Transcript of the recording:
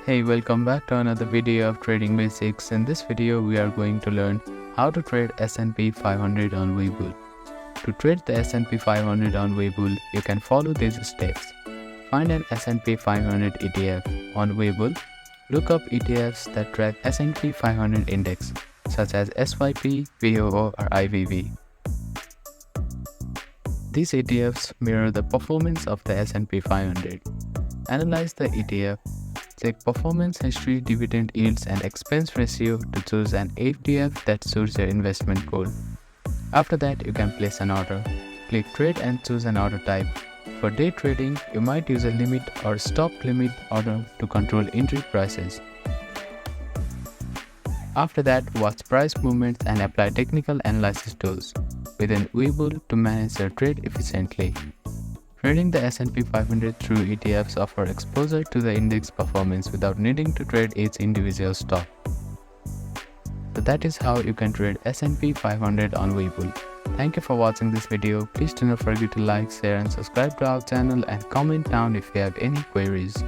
Hey, welcome back to another video of Trading Basics. In this video, we are going to learn how to trade S&P 500 on Webull. To trade the S&P 500 on Webull, you can follow these steps. Find an S&P 500 ETF on Webull. Look up ETFs that track S&P 500 index, such as SYP, VOO, or IVV. These ETFs mirror the performance of the S&P 500. Analyze the ETF. Check performance history, dividend yields, and expense ratio to choose an ETF that suits your investment goal. After that, you can place an order. Click Trade and choose an order type. For day trading, you might use a limit or stop limit order to control entry prices. After that, watch price movements and apply technical analysis tools within Webull to manage your trade efficiently. Trading the S&P 500 through ETFs offer exposure to the index performance without needing to trade each individual stock. So that is how you can trade S&P 500 on Webull. Thank you for watching this video. Please do not forget to like, share and subscribe to our channel and comment down if you have any queries.